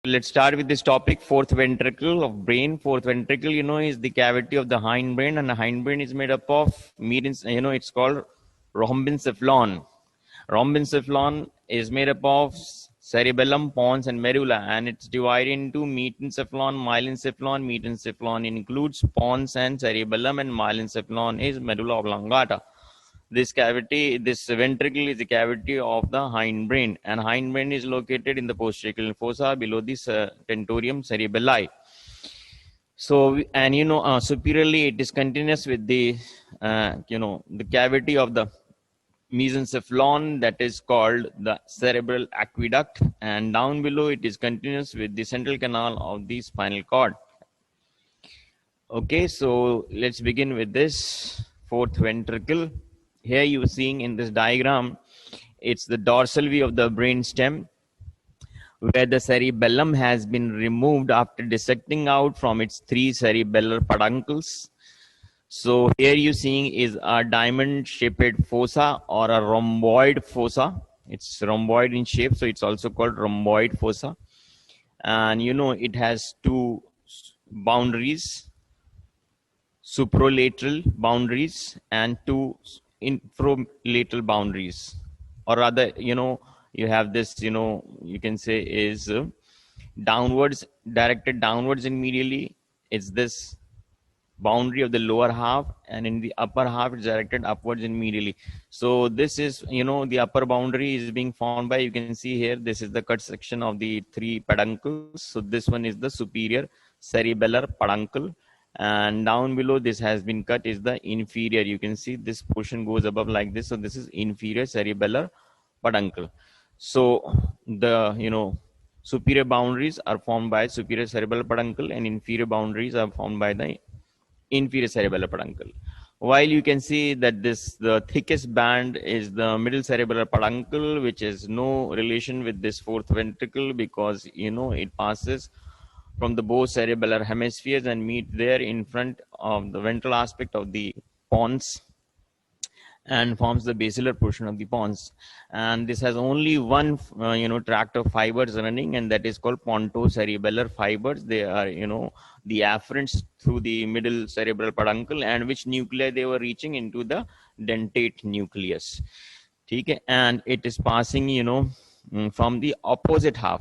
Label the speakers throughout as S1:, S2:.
S1: Let's start with this topic, fourth ventricle of brain. Fourth ventricle, is the cavity of the hindbrain, and the hindbrain is made up of it's called rhombencephalon. Rhombencephalon is made up of cerebellum, pons, and medulla, and it's divided into metencephalon, myelencephalon. Metencephalon includes pons and cerebellum, and myelencephalon is medulla oblongata. This ventricle is the cavity of the hindbrain, and hindbrain is located in the posterior fossa below the tentorium cerebelli. So, and superiorly it is continuous with the the cavity of the mesencephalon, that is called the cerebral aqueduct, and down below it is continuous with the central canal of the spinal cord. Okay, so let's begin with this fourth ventricle. Here you are seeing in this diagram, it's the dorsal view of the brain stem, where the cerebellum has been removed after dissecting out from its three cerebellar peduncles. So here you seeing is a diamond-shaped fossa or a rhomboid fossa. It's rhomboid in shape, so it's also called rhomboid fossa. And it has two boundaries, supralateral boundaries and two infralateral boundaries, or rather you have this you can say is downwards, directed downwards and medially. It's this boundary of the lower half, and in the upper half it's directed upwards and medially. So this is the upper boundary is being formed by, you can see here, this is the cut section of the three peduncles. So this one is the superior cerebellar peduncle, and down below this has been cut is the inferior. You can see this portion goes above like this. So this is inferior cerebellar peduncle. So the superior boundaries are formed by superior cerebellar peduncle, and inferior boundaries are formed by the inferior cerebellar peduncle. While you can see that the thickest band is the middle cerebellar peduncle, which has no relation with this fourth ventricle, because it passes from the both cerebellar hemispheres and meet there in front of the ventral aspect of the pons and forms the basilar portion of the pons. And this has only one tract of fibers running, and that is called pontocerebellar fibers. They are the afferents through the middle cerebral peduncle, and which nuclei they were reaching into the dentate nucleus. Okay? And it is passing from the opposite half,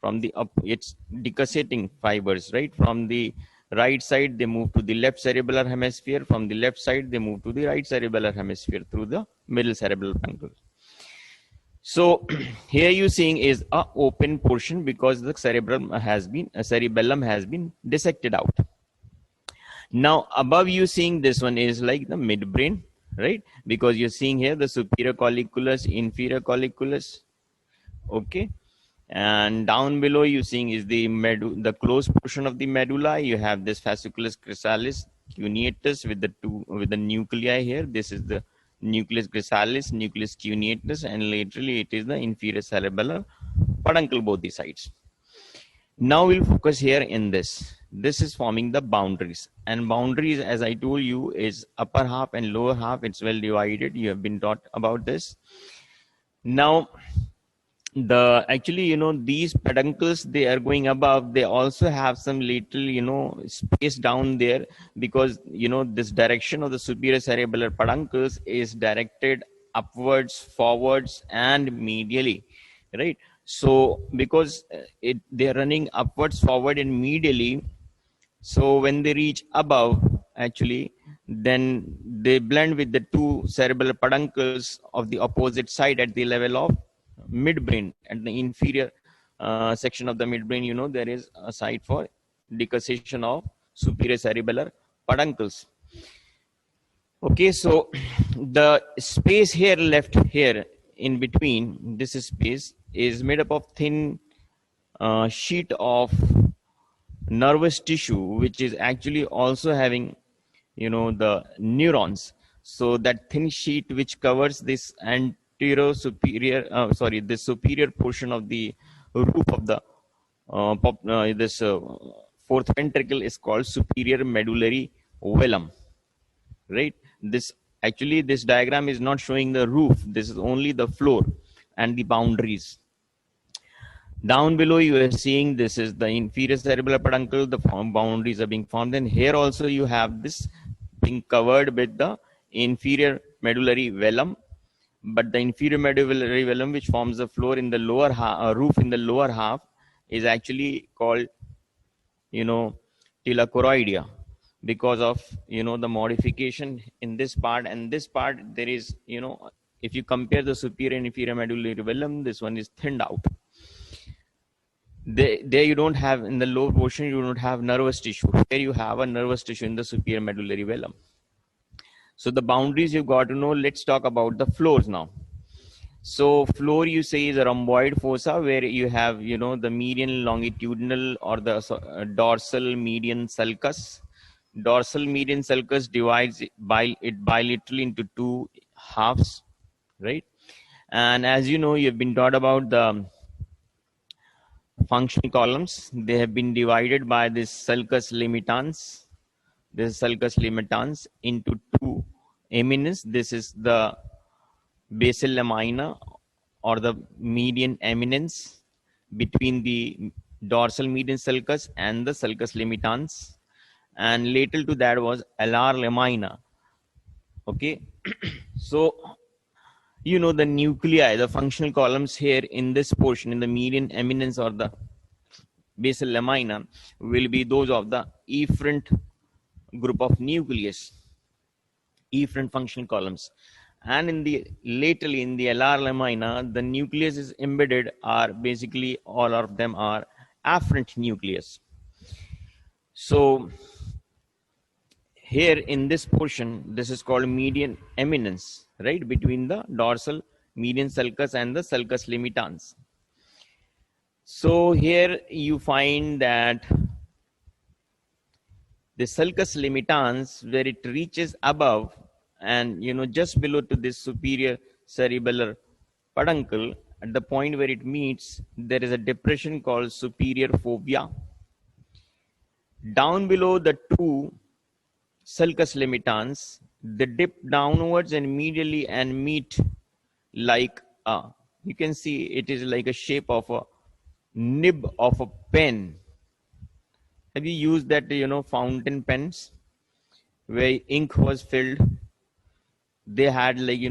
S1: from the it's decussating fibers, right? From the right side they move to the left cerebellar hemisphere, from the left side they move to the right cerebellar hemisphere through the middle cerebral peduncle. So here you seeing is a open portion because the cerebellum has been dissected out. Now above you seeing this one is like the midbrain, right? Because you're seeing here the superior colliculus, inferior colliculus. Okay. And down below you seeing is the closed portion of the medulla. You have this fasciculus chrysalis cuneatus with the nuclei here. This is the nucleus chrysalis, nucleus cuneatus, and laterally it is the inferior cerebellar peduncle, both the sides. Now we'll focus here in this. This is forming the boundaries, and boundaries, as I told you, is upper half and lower half. It's well divided. You have been taught about this. Now these peduncles, they are going above. They also have some little space down there, because this direction of the superior cerebellar peduncles is directed upwards, forwards, and medially, right? So because they are running upwards, forward, and medially, so when they reach above, then they blend with the two cerebellar peduncles of the opposite side at the level of midbrain. At the inferior section of the midbrain, there is a site for decussation of superior cerebellar peduncles. Okay, so the space here left here in between, this space is made up of thin sheet of nervous tissue, which is actually also having the neurons. So that thin sheet which covers this the superior portion of the roof of the fourth ventricle is called superior medullary velum, right? This diagram is not showing the roof. This is only the floor and the boundaries. Down below, you are seeing this is the inferior cerebellar peduncle, the boundaries are being formed. And here also you have this being covered with the inferior medullary velum. But the inferior medullary velum, which forms the floor in the lower half, roof in the lower half, is actually called, thylakoidea, because of, the modification in this part. And this part, there is, if you compare the superior and inferior medullary velum, this one is thinned out. There you don't have, in the lower portion, you don't have nervous tissue. Here you have a nervous tissue in the superior medullary velum. So the boundaries you've got to know. Let's talk about the floors now. So floor, you say, is a rhomboid fossa where you have, the median longitudinal or the dorsal median sulcus. Dorsal median sulcus divides it bilaterally into two halves, right? And as you know, you've been taught about the functional columns. They have been divided by this sulcus limitans. This sulcus limitans into two eminence. This is the basal lamina or the median eminence between the dorsal median sulcus and the sulcus limitans. And lateral to that was alar lamina. Okay. So, the nuclei, the functional columns here in this portion, in the median eminence or the basal lamina, will be those of the efferent group of nucleus, efferent functional columns. And in the laterally, in the alar lamina, the nucleus is embedded are basically all of them are afferent nucleus. So here in this portion, this is called median eminence, right, between the dorsal median sulcus and the sulcus limitans. So here you find that the sulcus limitans, where it reaches above and just below to this superior cerebellar peduncle, at the point where it meets, there is a depression called superior fovea. Down below the two sulcus limitans, they dip downwards and medially and meet like you can see it is like a shape of a nib of a pen. Have you used that, fountain pens where ink was filled? They had like,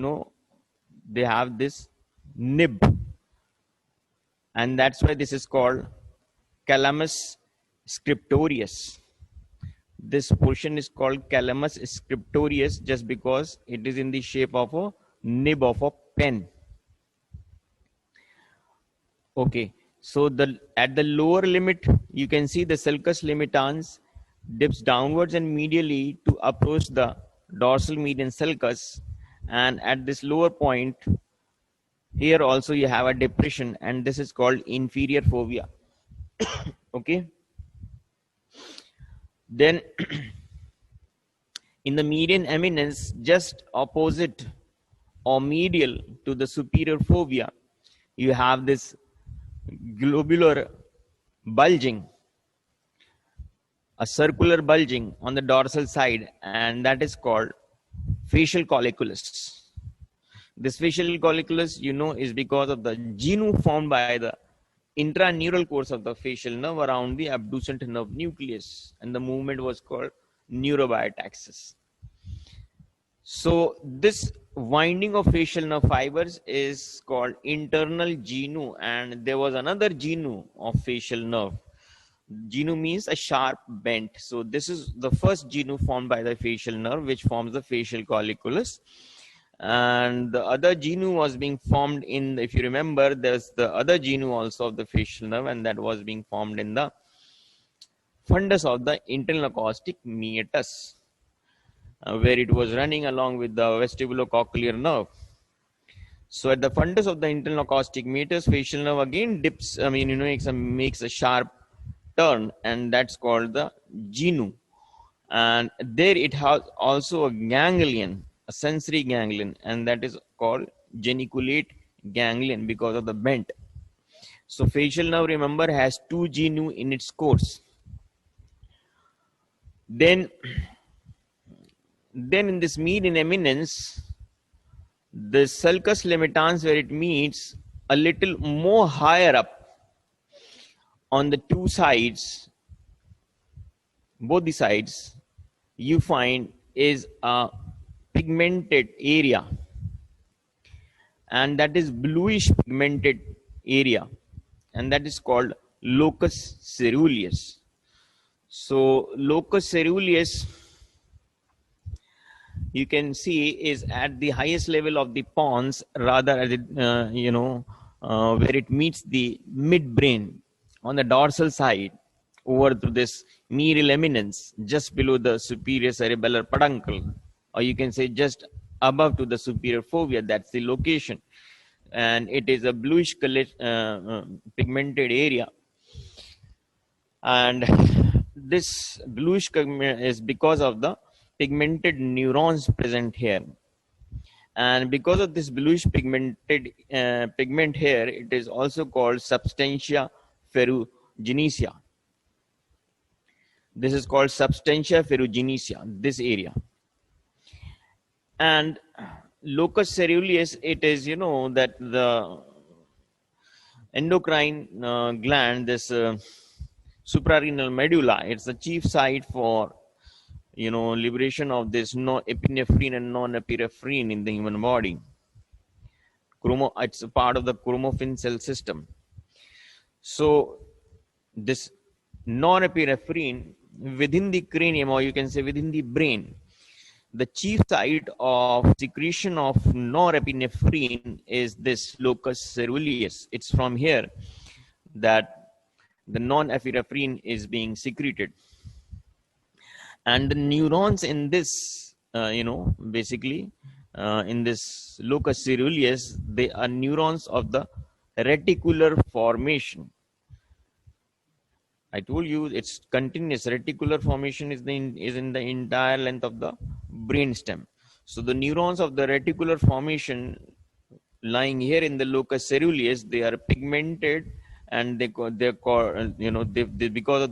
S1: they have this nib. And that's why this is called calamus scriptorius. This portion is called calamus scriptorius just because it is in the shape of a nib of a pen. Okay. So at the lower limit, you can see the sulcus limitans dips downwards and medially to approach the dorsal median sulcus. And at this lower point, here also you have a depression, and this is called inferior fovea. Okay. Then in the median eminence, just opposite or medial to the superior fovea, you have this globular bulging, a circular bulging on the dorsal side, and that is called facial colliculus. This facial colliculus, is because of the genu formed by the intraneural course of the facial nerve around the abducent nerve nucleus, and the movement was called neurobiotaxis. So this winding of facial nerve fibers is called internal genu, and there was another genu of facial nerve. Genu means a sharp bent. So this is the first genu formed by the facial nerve, which forms the facial colliculus. And the other genu was being formed in, if you remember, there's the other genu also of the facial nerve, and that was being formed in the fundus of the internal acoustic meatus, where it was running along with the vestibulocochlear nerve. So at the fundus of the internal acoustic meatus, facial nerve again dips, makes a sharp turn, and that's called the genu. And there it has also a ganglion, a sensory ganglion, and that is called geniculate ganglion because of the bent. So facial nerve, remember, has two genu in its course. Then in this median eminence, the sulcus limitans, where it meets a little more higher up, on the two sides, both the sides, you find is a pigmented area, and that is bluish pigmented area, and that is called locus ceruleus. So locus ceruleus, you can see, is at the highest level of the pons, rather at the, where it meets the midbrain on the dorsal side over to this medial eminence just below the superior cerebellar peduncle, or you can say just above to the superior fovea. That's the location, and it is a bluish color, pigmented area. And this bluish is because of the pigmented neurons present here, and because of this bluish pigmented pigment here, it is also called substantia ferruginea. This is called substantia ferruginea, this area. And locus ceruleus, it is, that the endocrine gland, this suprarenal medulla, it's the chief site for liberation of this epinephrine and non-epinephrine in the human body. It's a part of the chromaffin cell system. So this non-epinephrine within the cranium, or you can say within the brain, the chief site of secretion of norepinephrine is this locus ceruleus. It's from here that the non-epinephrine is being secreted. And the neurons in this, basically in this locus ceruleus, they are neurons of the reticular formation. I told you it's continuous. Reticular formation is in the entire length of the brain stem. So the neurons of the reticular formation lying here in the locus ceruleus, they are pigmented, and because of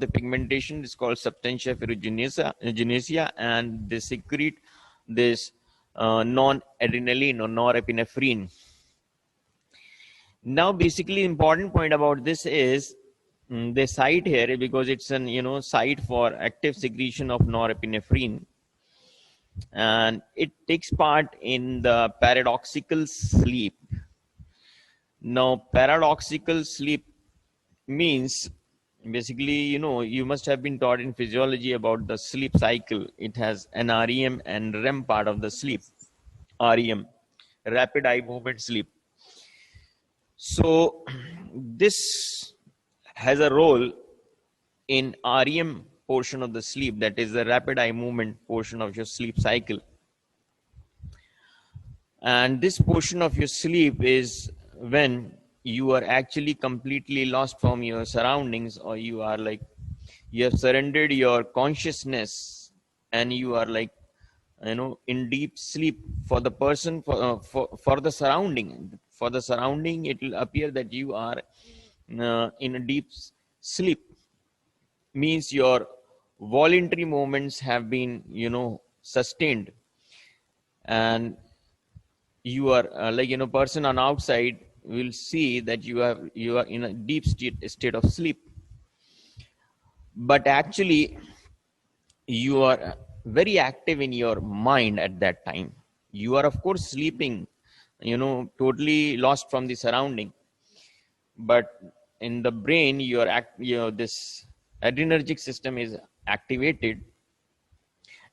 S1: the pigmentation, it's called substantia ferruginea, and they secrete this non-adrenaline or norepinephrine. Now, basically, important point about this is the site here, because it's an site for active secretion of norepinephrine, and it takes part in the paradoxical sleep. Now, paradoxical sleep means basically, you must have been taught in physiology about the sleep cycle. It has an REM and REM part of the sleep. REM, rapid eye movement sleep. So this has a role in REM portion of the sleep, that is the rapid eye movement portion of your sleep cycle. And this portion of your sleep is when you are actually completely lost from your surroundings, or you are like, you have surrendered your consciousness, and you are like, in deep sleep. For the person, for the surrounding, it will appear that you are in a deep sleep. Means your voluntary movements have been sustained, and you are like person on outside will see that you are in a deep state of sleep, but actually you are very active in your mind at that time. You are of course sleeping, totally lost from the surrounding, but in the brain this adrenergic system is activated,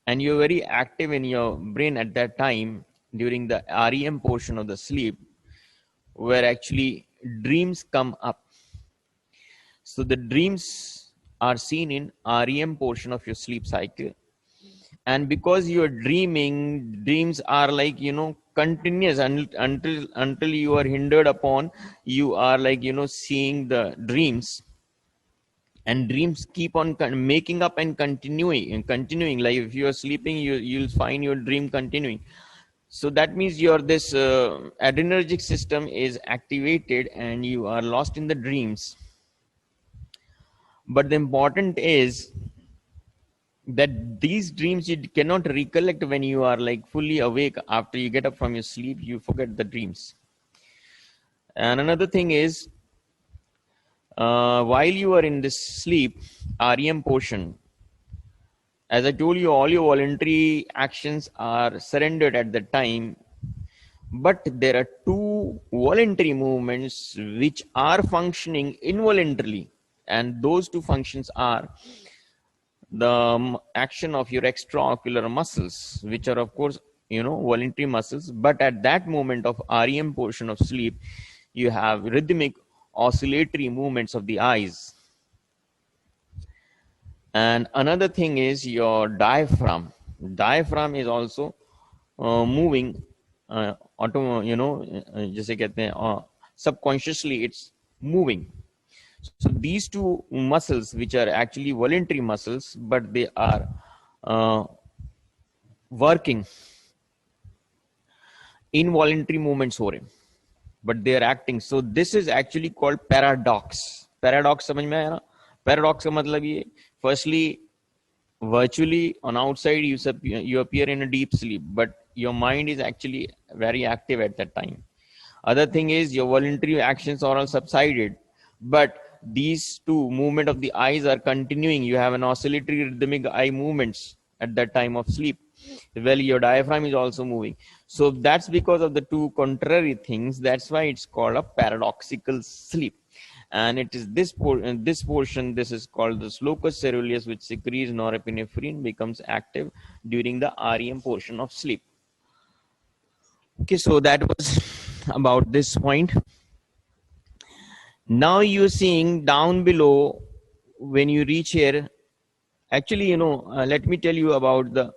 S1: and you're very active in your brain at that time during the REM portion of the sleep, where actually dreams come up. So the dreams are seen in REM portion of your sleep cycle, and because you are dreaming, dreams are like continuous until you are hindered upon. You are like seeing the dreams, and dreams keep on making up and continuing. Like if you are sleeping, you'll find your dream continuing. So that means your this adrenergic system is activated, and you are lost in the dreams. But the important is that these dreams you cannot recollect when you are like fully awake. After you get up from your sleep, you forget the dreams. And another thing is, while you are in this sleep, REM portion, as I told you, all your voluntary actions are surrendered at the time, but there are two voluntary movements which are functioning involuntarily, and those two functions are the action of your extraocular muscles, which are of course voluntary muscles, but at that moment of REM portion of sleep, you have rhythmic oscillatory movements of the eyes. And another thing is your diaphragm. Diaphragm is also moving जैसे कहते हैं subconsciously it's moving. So these two muscles, which are actually voluntary muscles, but they are working involuntary movements हो रहे, but they are acting. So this is actually called paradox. Paradox समझ में आया ना? Paradox का मतलब ये, firstly, virtually on outside you appear in a deep sleep, but your mind is actually very active at that time. Other thing is your voluntary actions are all subsided, but these two movement of the eyes are continuing. You have an oscillatory rhythmic eye movements at that time of sleep. Well, your diaphragm is also moving. So that's because of the two contrary things. That's why it's called a paradoxical sleep. And it is this portion, this is called the locus ceruleus, which secretes norepinephrine, becomes active during the REM portion of sleep. Okay, so that was about this point. Now you're seeing down below, when you reach here, actually, let me tell you about the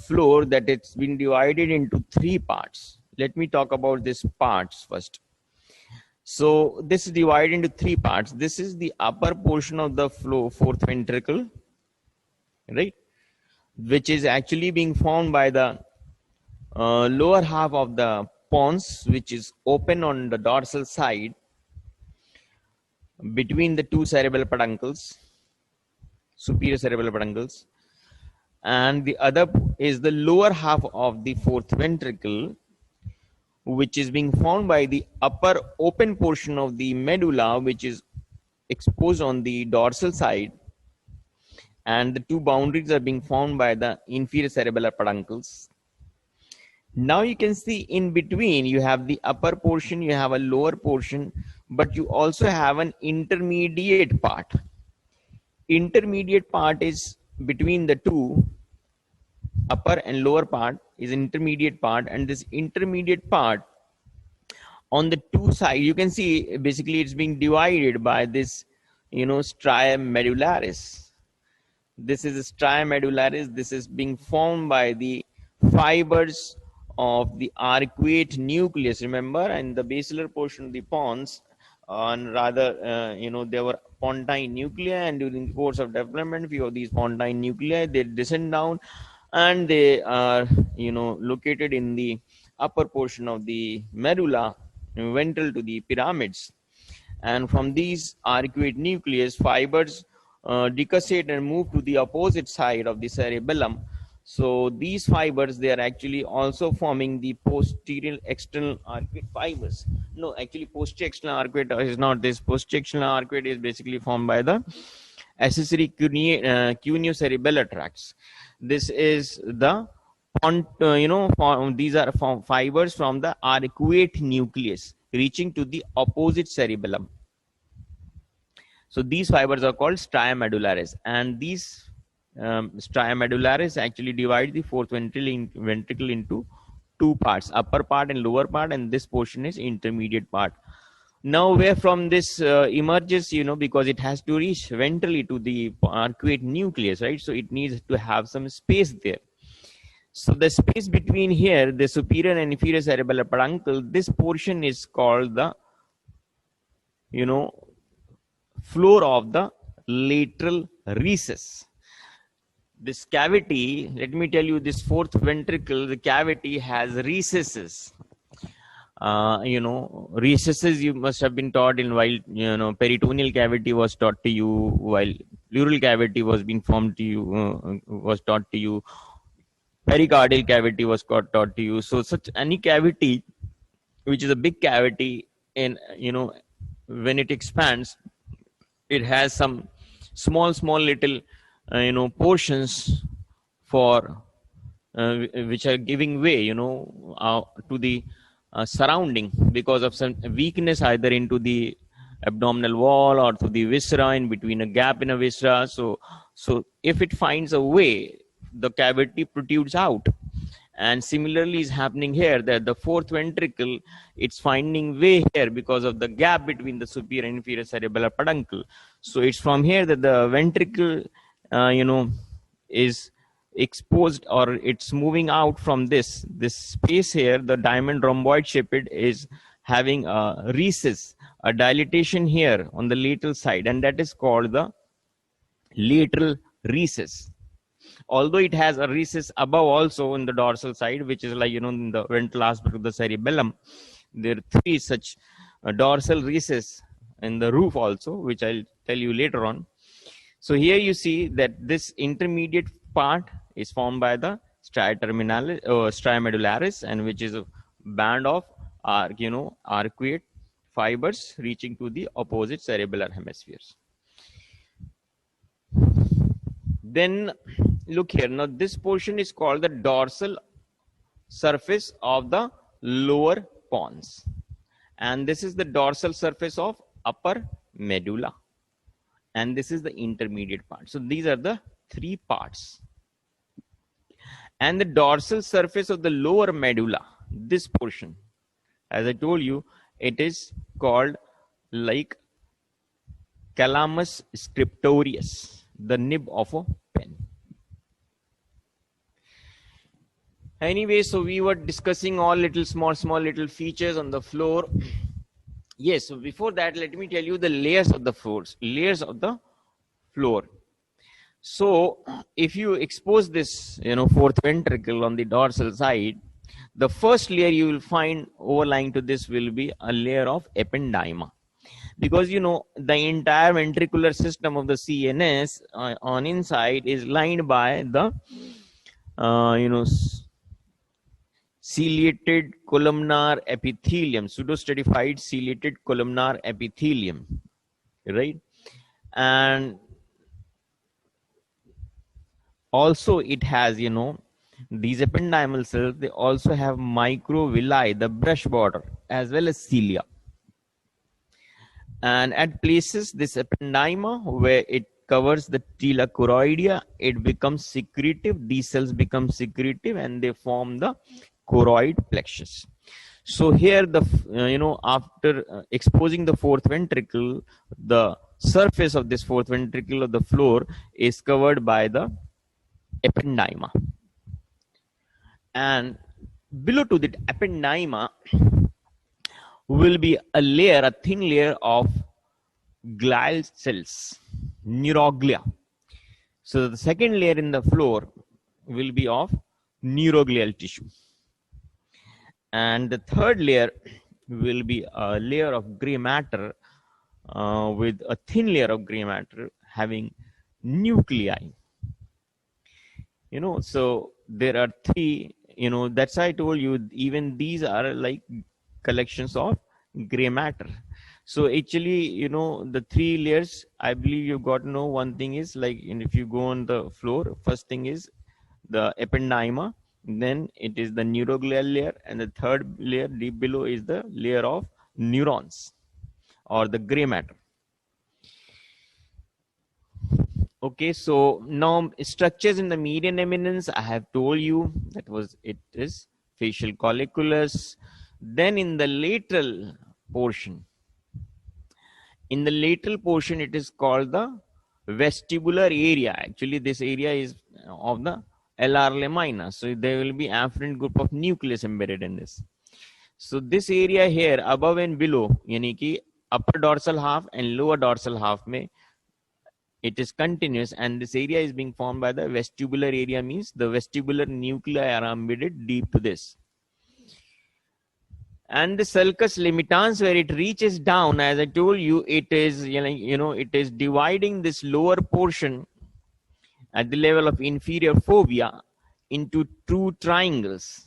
S1: floor, that it's been divided into three parts. Let me talk about these parts first. So this is divided into three parts. This is the upper portion of the floor, fourth ventricle, right? Which is actually being formed by the lower half of the pons, which is open on the dorsal side between the two cerebral peduncles, superior cerebral peduncles, and the other is the lower half of the fourth ventricle, which is being formed by the upper open portion of the medulla, which is exposed on the dorsal side, and the two boundaries are being formed by the inferior cerebellar peduncles. Now you can see in between you have the upper portion, you have a lower portion, but you also have an intermediate part. Intermediate part is between the two, upper and lower part is intermediate part, and this intermediate part on the two sides, you can see basically it's being divided by this, stria medullaris. This is stria medullaris. This is being formed by the fibers of the arcuate nucleus, remember, and the basilar portion of the pons, and rather, there were pontine nuclei, and during the course of development, few of these pontine nuclei, they descend down, and they are, located in the upper portion of the medulla, ventral to the pyramids. And from these arcuate nucleus, fibers decussate and move to the opposite side of the cerebellum. So these fibers, they are actually also forming the posterior external arcuate fibers. No, actually posterior external arcuate is not this. Posterior external arcuate is basically formed by the accessory cuneo-cerebellar tracts. This is the these are fibers from the arcuate nucleus reaching to the opposite cerebellum. So these fibers are called stria medullaris, and these stria medullaris actually divide the fourth ventricle into two parts, upper part and lower part, and this portion is intermediate part. Now where from this emerges, because it has to reach ventrally to the arcuate nucleus, right? So it needs to have some space there. So the space between here, the superior and inferior cerebellar peduncle, this portion is called the, floor of the lateral recess. This cavity, let me tell you, this fourth ventricle, the cavity has recesses. Recesses you must have been taught in while, peritoneal cavity was taught to you, while pleural cavity was being formed to you, was taught to you. Pericardial cavity was taught to you. So such any cavity, which is a big cavity, in, when it expands, it has some small little portions for which are giving way to the surrounding because of some weakness either into the abdominal wall or to the viscera, in between a gap in a viscera. So if it finds a way, the cavity protrudes out. And similarly is happening here, that the fourth ventricle, it's finding way here because of the gap between the superior and inferior cerebellar peduncle. So it's from here that the ventricle is exposed, or it's moving out from this space here. The diamond rhomboid shaped is having a recess, a dilatation here on the lateral side, and that is called the lateral recess. Although it has a recess above also in the dorsal side, which is like in the ventral aspect of the cerebellum, there are three such dorsal recesses in the roof also, which I'll tell you later on. So here you see that this intermediate part is formed by the stria terminalis or stria medullaris, and which is a band of arcuate fibers reaching to the opposite cerebellar hemispheres. Then look here. Now this portion is called the dorsal surface of the lower pons, and this is the dorsal surface of upper medulla, and this is the intermediate part. So these are the three parts. And the dorsal surface of the lower medulla, this portion, as I told you, it is called like calamus scriptorius, the nib of a pen. Anyway, so we were discussing all small little features on the floor. Yes, so before that, let me tell you the layers of the floor. So if you expose this, fourth ventricle on the dorsal side, the first layer you will find overlying to this will be a layer of ependyma. Because, the entire ventricular system of the CNS on inside is lined by the, ciliated columnar epithelium, pseudostratified ciliated columnar epithelium, right? And also it has, these ependymal cells, they also have microvilli, the brush border, as well as cilia. And at places, this ependyma, where it covers the tila choroidea, it becomes secretive. These cells become secretive and they form the choroid plexus. So here, after exposing the fourth ventricle, the surface of this fourth ventricle of the floor is covered by the ependyma. And below to the ependyma will be a thin layer of glial cells, neuroglia. So the second layer in the floor will be of neuroglial tissue. And the third layer will be a layer of gray matter with a thin layer of gray matter having nuclei. So there are three, that's why I told you, even these are like collections of gray matter. So actually, the three layers, I believe you've got to know one thing is like, if you go on the floor, first thing is the ependyma, then it is the neuroglial layer, and the third layer deep below is the layer of neurons or the gray matter. Okay, so now structures in the median eminence, I have told you it is facial colliculus. Then in the lateral portion, it is called the vestibular area. Actually, this area is of the LR lamina. So there will be afferent group of nucleus embedded in this. So this area here, above and below, yani ki upper dorsal half and lower dorsal half, it is continuous, and this area is being formed by the vestibular area, means the vestibular nuclei are embedded deep to this. And the sulcus limitans, where it reaches down, as I told you, it is it is dividing this lower portion at the level of inferior fovea into two triangles.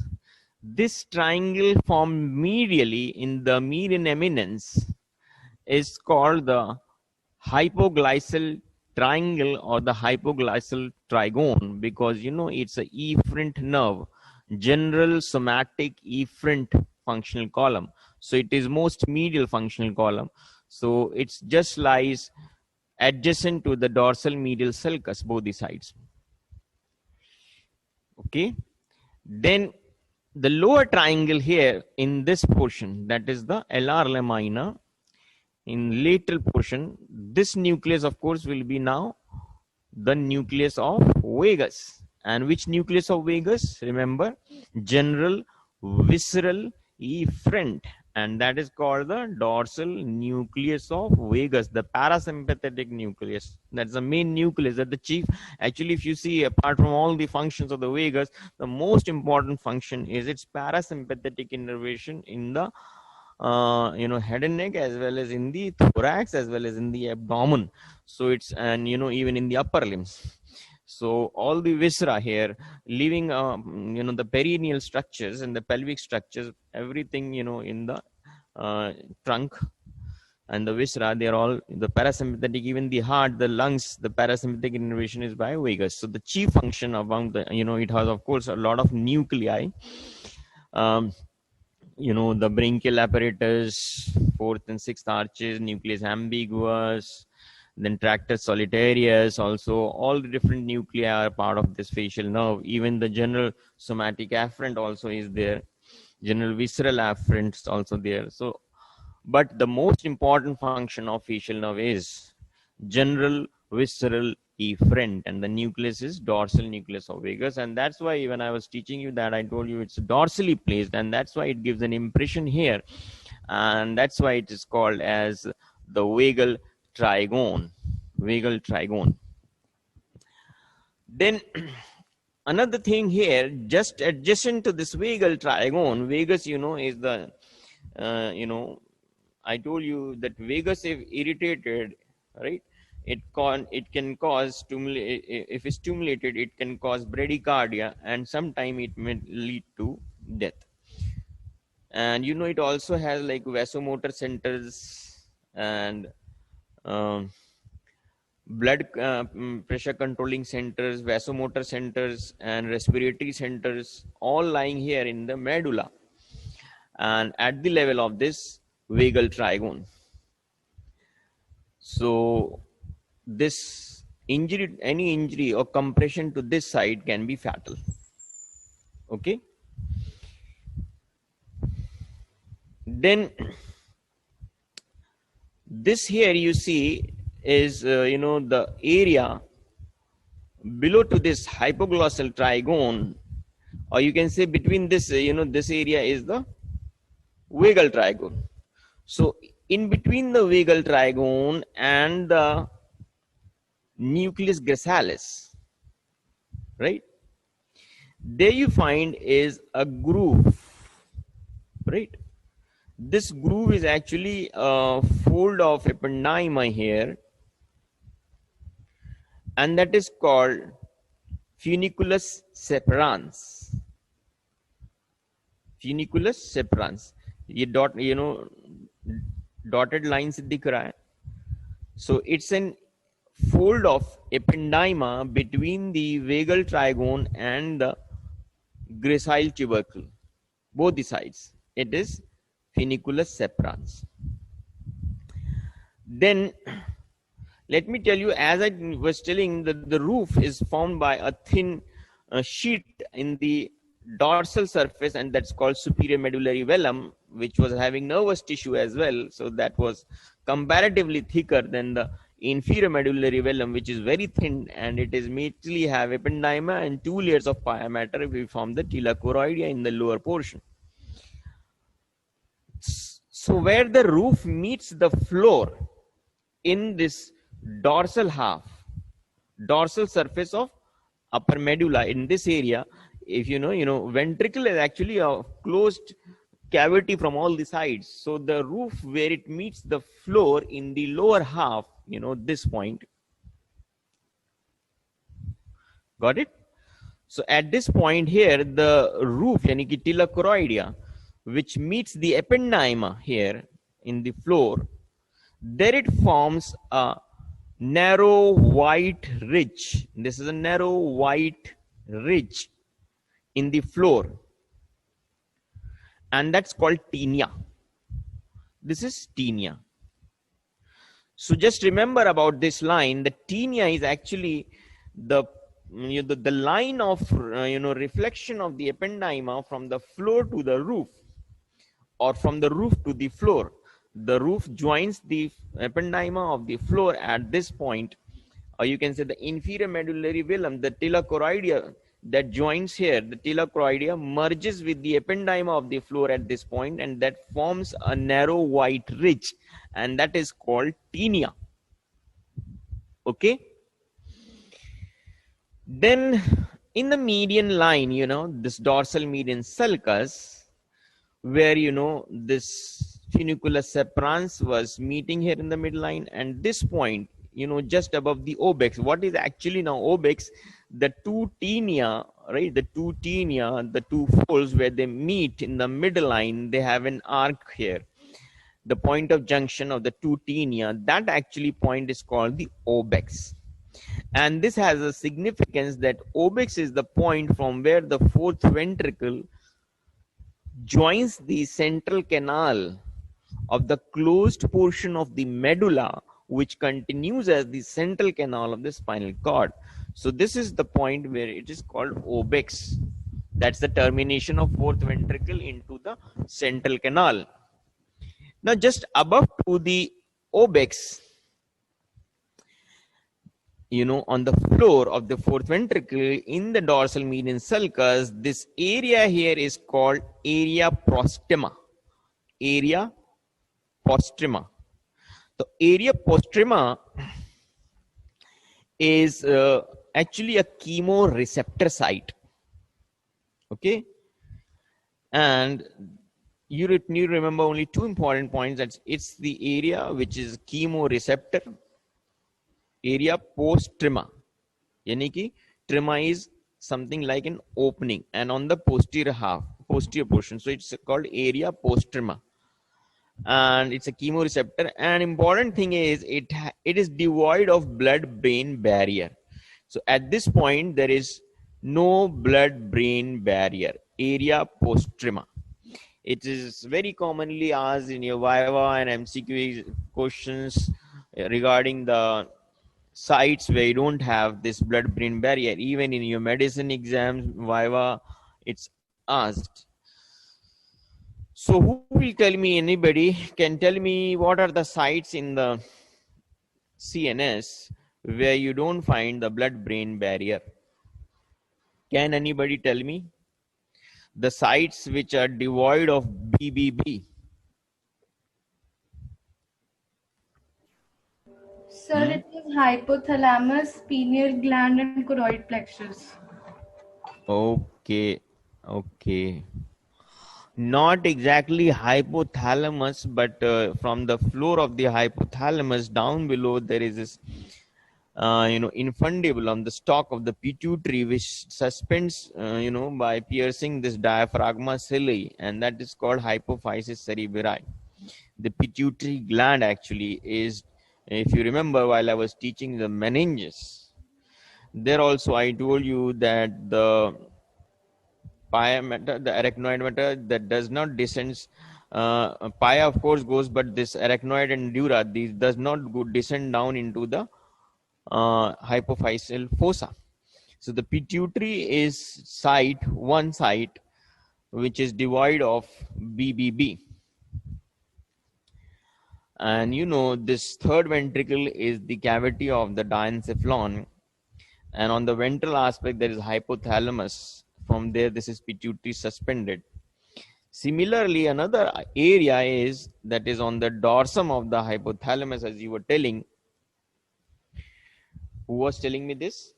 S1: This triangle formed medially in the median eminence is called the hypoglycal triangle or the hypoglycal trigone, because you know it's a efferent nerve, general somatic efferent functional column. So it is most medial functional column. So it's just lies adjacent to the dorsal medial sulcus, both the sides. Okay. Then the lower triangle here in this portion, that is the LR lamina, in lateral portion, this nucleus of course will be now the nucleus of vagus. And which nucleus of vagus? Remember, general visceral efferent, and that is called the dorsal nucleus of vagus, the parasympathetic nucleus. That's the main nucleus, that the chief, actually if you see, apart from all the functions of the vagus, the most important function is its parasympathetic innervation in the head and neck, as well as in the thorax, as well as in the abdomen. So it's, and even in the upper limbs. So all the viscera here, leaving the perineal structures and the pelvic structures, everything in the trunk and the viscera, they are all the parasympathetic. Even the heart, the lungs, the parasympathetic innervation is by vagus. So the chief function among the, it has of course a lot of nuclei. The branchial apparatus, fourth and sixth arches, nucleus ambiguous, then tractus solitarius, also all the different nuclei are part of this facial nerve. Even the general somatic afferent also is there, general visceral afferent is also there. So, but the most important function of facial nerve is general visceral efferent, and the nucleus is dorsal nucleus of vagus. And that's why when I was teaching you that, I told you it's dorsally placed, and that's why it gives an impression here, and that's why it is called as the vagal trigone. Vagal trigone. Then another thing here, just adjacent to this vagal trigone, vagus is the I told you that vagus, if irritated, right, it can cause if it's stimulated, it can cause bradycardia, and sometime it may lead to death. And it also has like vasomotor centers and blood pressure controlling centers, vasomotor centers, and respiratory centers, all lying here in the medulla and at the level of this vagal trigone. So this injury, any injury or compression to this side can be fatal. Okay. Then this here you see is the area below to this hypoglossal trigone, or you can say between this this area is the vagal trigone. So in between the vagal trigone and the nucleus gracchalis, right, there you find is a groove, right? This groove is actually a fold of ependyma here, and that is called funiculus separatus. Funiculus separatus. ये dotted lines दिख रहा है. So it's an fold of ependyma between the vagal trigone and the gracile tubercle, both the sides. It is funiculus separatus. Then let me tell you, as I was telling, the roof is formed by a thin sheet in the dorsal surface, and that's called superior medullary velum, which was having nervous tissue as well. So that was comparatively thicker than the inferior medullary velum, which is very thin, and it is mainly have ependyma and 2 layers of pia mater. We form the tila choroidea in the lower portion. So where the roof meets the floor in this dorsal half, dorsal surface of upper medulla, in this area, if ventricle is actually a closed cavity from all the sides. So the roof where it meets the floor in the lower half, this point. Got it? So at this point here, the roof, yani ki tila choroidea, which meets the ependyma here in the floor, there it forms a narrow white ridge. This is a narrow white ridge in the floor, and that's called tinea. This is tinea. So just remember about this line. The tinea is actually the the line of reflection of the ependyma from the floor to the roof, or from the roof to the floor. The roof joins the ependyma of the floor at this point, or you can say the inferior medullary velum, the tila choroidea that joins here, the tila choroidea merges with the ependyma of the floor at this point, and that forms a narrow white ridge, and that is called tinea. Okay. Then in the median line, this dorsal median sulcus, where this funiculus separatus was meeting here in the midline, and this point, just above the obex. What is actually now obex? The two tinea, right? The two tinea, the two folds where they meet in the midline, they have an arc here. The point of junction of the two tinea, that actually point is called the obex. And this has a significance that obex is the point from where the fourth ventricle joins the central canal of the closed portion of the medulla, which continues as the central canal of the spinal cord. So this is the point where it is called obex. That's the termination of fourth ventricle into the central canal. Now just above to the obex, on the floor of the fourth ventricle in the dorsal median sulcus, this area here is called area postrema. Area postrema. The area postrema is actually a chemoreceptor site. Okay. And you need to remember only two important points. That it's the area which is chemoreceptor, area postrema. Yani ki trema is something like an opening, and on the posterior portion. So it's called area postrema. And it's a chemoreceptor. And important thing is it is devoid of blood-brain barrier. So at this point there is no blood-brain barrier. Area postrema. It is very commonly asked in your Viva and MCQ questions regarding the sites where you don't have this blood-brain barrier. Even in your medicine exams, Viva, it's asked. So who will tell me, anybody can tell me what are the sites in the CNS where you don't find the blood-brain barrier? Can anybody tell me? The sites which are devoid of BBB.
S2: Sir, it is hypothalamus, pineal gland, and choroid plexus.
S1: Okay. Not exactly hypothalamus, but from the floor of the hypothalamus down below, there is this, infundibulum on the stalk of the pituitary, which suspends, by piercing this diaphragma cilia, and that is called hypophysis cerebri. The pituitary gland actually is, if you remember, while I was teaching the meninges, there also I told you that the pia matter, the arachnoid matter that does not descends, pia of course goes, but this arachnoid and dura, these does not go descend down into the hypophyseal fossa. So the pituitary is one site which is devoid of BBB. And this third ventricle is the cavity of the diencephalon, and on the ventral aspect there is hypothalamus. From there, this is pituitary suspended. Similarly, another area is that is on the dorsum of the hypothalamus, as you were telling. Who was telling me this?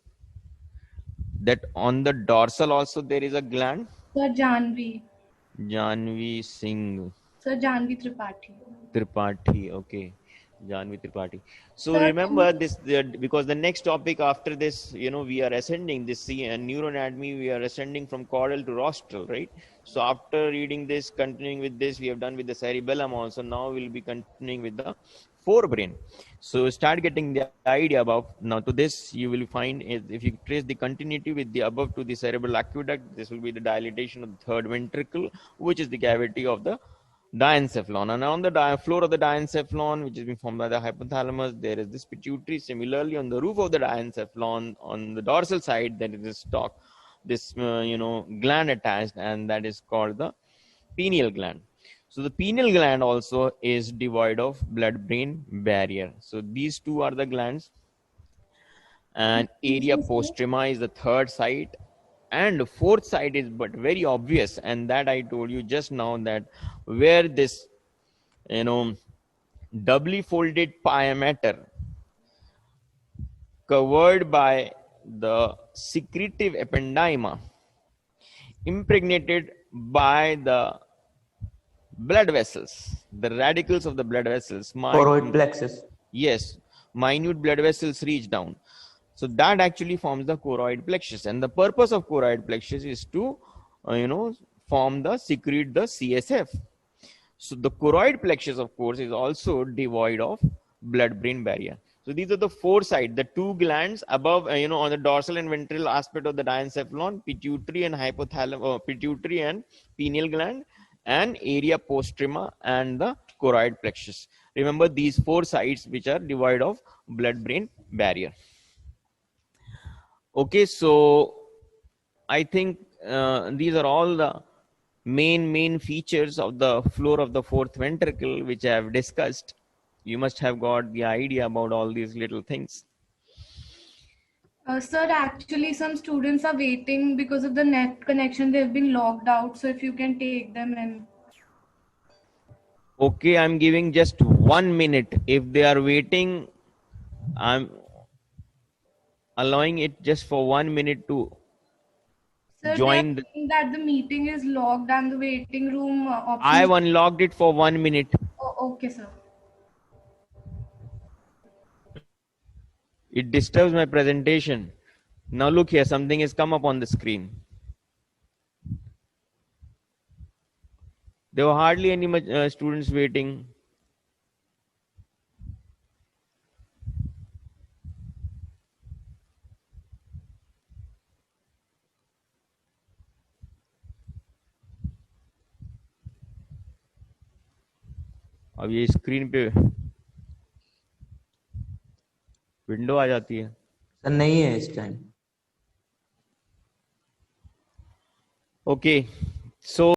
S1: That on the dorsal also there is a gland?
S2: Sir, Janvi.
S1: Janvi Singh.
S2: Sir, Janvi Tripathi.
S1: Tripathi, okay. Janvi Tripathi. So
S2: Sir,
S1: remember this, because the next topic after this, we are ascending this neuroanatomy, we are ascending from caudal to rostral, right? So after reading this, continuing with this, we have done with the cerebellum also. Now we'll be continuing with the forebrain. So start getting the idea about, now to this, you will find if you trace the continuity with the above to the cerebral aqueduct, this will be the dilatation of the third ventricle, which is the cavity of the diencephalon. And on the floor of the diencephalon, which is being formed by the hypothalamus, there is this pituitary. Similarly, on the roof of the diencephalon, on the dorsal side, there is this stalk, this gland attached, and that is called the pineal gland. So the pineal gland also is devoid of blood-brain barrier. So these two are the glands, and area postrema is the third site, and the fourth site is but very obvious, and that I told you just now, that where this doubly folded pia mater covered by the secretive ependyma impregnated by the blood vessels, the radicals of the blood vessels
S3: Choroid plexus.
S1: yes, minute blood vessels reach down. So that actually forms the choroid plexus, and the purpose of choroid plexus is to secrete the CSF. So the choroid plexus, of course, is also devoid of blood-brain barrier. So these are the four sides, the two glands above, on the dorsal and ventral aspect of the diencephalon, pituitary and hypothalamus, pituitary and pineal gland, and area postrema and the choroid plexus. Remember these four sides which are devoid of blood-brain barrier. Okay, so I think these are all the main features of the floor of the fourth ventricle which I have discussed. You must have got the idea about all these little things.
S2: Sir, actually, some students are waiting because of the net connection. They've been logged out. So if you can take them in.
S1: Okay, I'm giving just 1 minute. If they are waiting, I'm allowing it just for 1 minute to
S2: Sir,
S1: join.
S2: they're saying that the meeting is logged and the waiting room option.
S1: I've unlocked it for 1 minute.
S2: Oh, okay, sir.
S1: It disturbs my presentation. Now look here, something has come up on the screen. There were hardly any students waiting. अब ये screen पे window आ जाती है
S3: sir नहीं है इस time.
S1: Okay, so